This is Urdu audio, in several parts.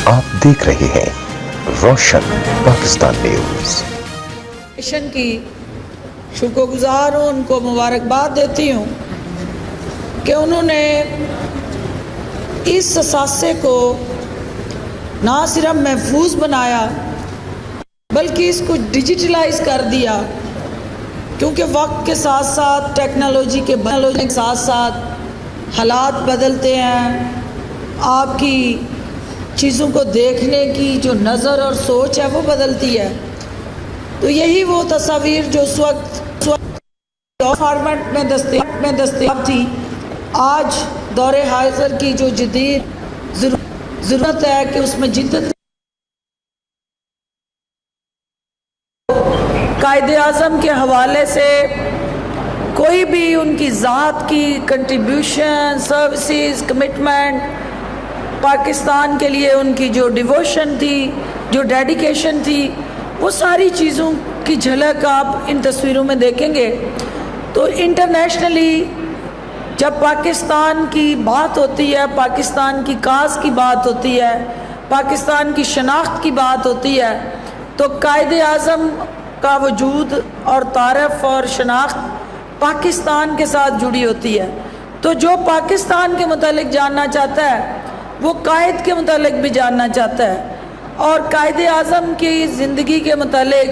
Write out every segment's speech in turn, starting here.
آپ دیکھ رہے ہیں روشن پاکستان نیوز۔ مشن کی شکر گزار ہوں، ان کو مبارکباد دیتی ہوں کہ انہوں نے اس اثاثے کو نہ صرف محفوظ بنایا بلکہ اس کو ڈیجیٹلائز کر دیا، کیونکہ وقت کے ساتھ ساتھ ٹیکنالوجی کے ساتھ ساتھ حالات بدلتے ہیں، آپ کی چیزوں کو دیکھنے کی جو نظر اور سوچ ہے وہ بدلتی ہے۔ تو یہی وہ تصاویر جو اس وقت فارمیٹ میں دستیاب تھی، آج دور حاضر کی جو جدید ضرورت ہے کہ اس میں جدت قائد اعظم کے حوالے سے کوئی بھی ان کی ذات کی کنٹریبیوشن، سروسز، کمٹمنٹ، پاکستان کے لیے ان کی جو ڈیووشن تھی، جو ڈیڈیکیشن تھی، وہ ساری چیزوں کی جھلک آپ ان تصویروں میں دیکھیں گے۔ تو انٹرنیشنلی جب پاکستان کی بات ہوتی ہے، پاکستان کی کاز کی بات ہوتی ہے، پاکستان کی شناخت کی بات ہوتی ہے، تو قائد اعظم کا وجود اور تعارف اور شناخت پاکستان کے ساتھ جڑی ہوتی ہے۔ تو جو پاکستان کے متعلق جاننا چاہتا ہے وہ قائد کے متعلق بھی جاننا چاہتا ہے، اور قائد اعظم کی زندگی کے متعلق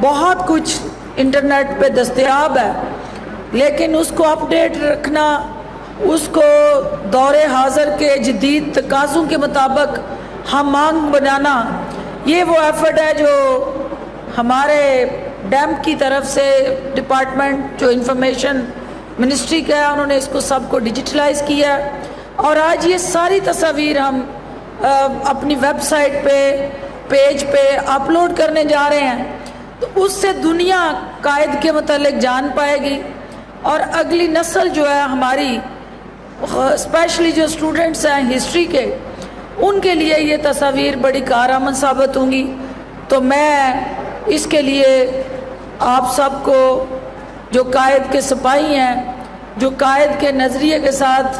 بہت کچھ انٹرنیٹ پہ دستیاب ہے، لیکن اس کو اپڈیٹ رکھنا، اس کو دور حاضر کے جدید تقاضوں کے مطابق ہم مانگ بنانا، یہ وہ ایفرٹ ہے جو ہمارے ڈیمپ کی طرف سے ڈپارٹمنٹ جو انفارمیشن منسٹری کا ہے، انہوں نے اس کو سب کو ڈیجیٹلائز کیا ہے، اور آج یہ ساری تصاویر ہم اپنی ویب سائٹ پہ، پیج پہ اپلوڈ کرنے جا رہے ہیں۔ تو اس سے دنیا قائد کے متعلق جان پائے گی، اور اگلی نسل جو ہے ہماری، اسپیشلی جو اسٹوڈنٹس ہیں ہسٹری کے، ان کے لیے یہ تصاویر بڑی کارآمد ثابت ہوں گی۔ تو میں اس کے لیے آپ سب کو، جو قائد کے سپاہی ہیں، جو قائد کے نظریے کے ساتھ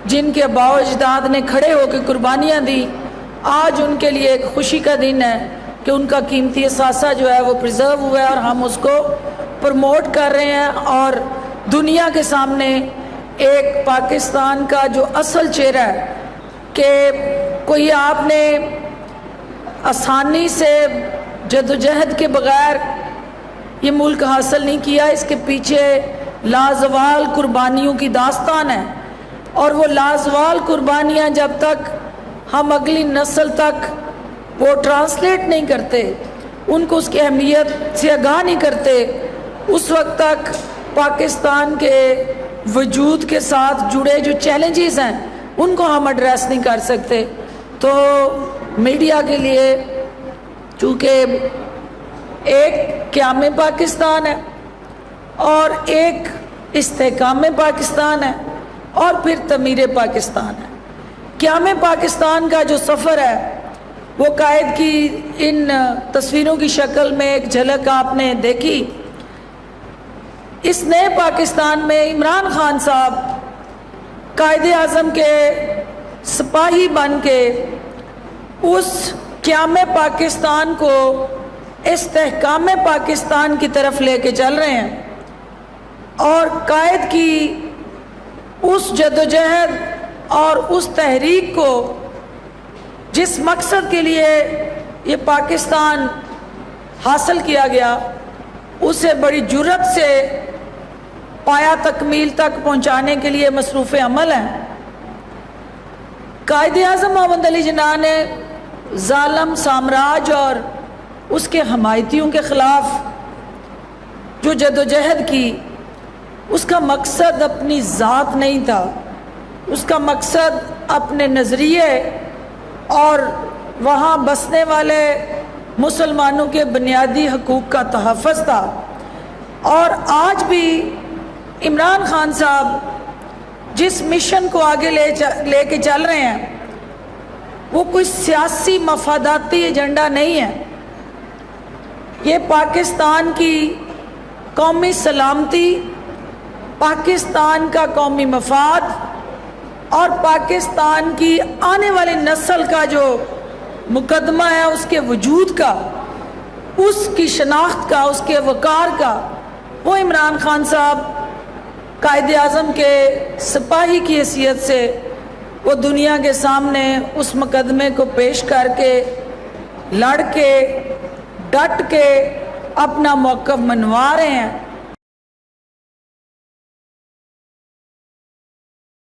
جن کے آباء و اجداد نے کھڑے ہو کے قربانیاں دی، آج ان کے لیے ایک خوشی کا دن ہے کہ ان کا قیمتی اثاثہ جو ہے وہ پریزرو ہوا ہے، اور ہم اس کو پروموٹ کر رہے ہیں، اور دنیا کے سامنے ایک پاکستان کا جو اصل چہرہ ہے، کہ کوئی آپ نے آسانی سے جدوجہد کے بغیر یہ ملک حاصل نہیں کیا، اس کے پیچھے لازوال قربانیوں کی داستان ہے، اور وہ لازوال قربانیاں جب تک ہم اگلی نسل تک وہ ٹرانسلیٹ نہیں کرتے، ان کو اس کی اہمیت سے آگاہ نہیں کرتے، اس وقت تک پاکستان کے وجود کے ساتھ جڑے جو چیلنجز ہیں ان کو ہم ایڈریس نہیں کر سکتے۔ تو میڈیا کے لیے چونکہ ایک قیام پاکستان ہے، اور ایک استحکام پاکستان ہے، اور پھر تعمیر پاکستان ہے۔ قیام پاکستان کا جو سفر ہے وہ قائد کی ان تصویروں کی شکل میں ایک جھلک آپ نے دیکھی۔ اس نئے پاکستان میں عمران خان صاحب قائد اعظم کے سپاہی بن کے اس قیام پاکستان کو استحکام پاکستان کی طرف لے کے چل رہے ہیں، اور قائد کی اس جدوجہد اور اس تحریک کو، جس مقصد کے لیے یہ پاکستان حاصل کیا گیا، اسے بڑی جرأت سے پایا تکمیل تک پہنچانے کے لیے مصروف عمل ہیں۔ قائد اعظم محمد علی جناح نے ظالم سامراج اور اس کے حمایتیوں کے خلاف جو جدوجہد کی، اس کا مقصد اپنی ذات نہیں تھا، اس کا مقصد اپنے نظریے اور وہاں بسنے والے مسلمانوں کے بنیادی حقوق کا تحفظ تھا۔ اور آج بھی عمران خان صاحب جس مشن کو آگے لے کے چل رہے ہیں، وہ کوئی سیاسی مفاداتی ایجنڈا نہیں ہے، یہ پاکستان کی قومی سلامتی، پاکستان کا قومی مفاد، اور پاکستان کی آنے والی نسل کا جو مقدمہ ہے اس کے وجود کا، اس کی شناخت کا، اس کے وقار کا، وہ عمران خان صاحب قائد اعظم کے سپاہی کی حیثیت سے وہ دنیا کے سامنے اس مقدمے کو پیش کر کے، لڑ کے، ڈٹ کے اپنا موقف منوا رہے ہیں۔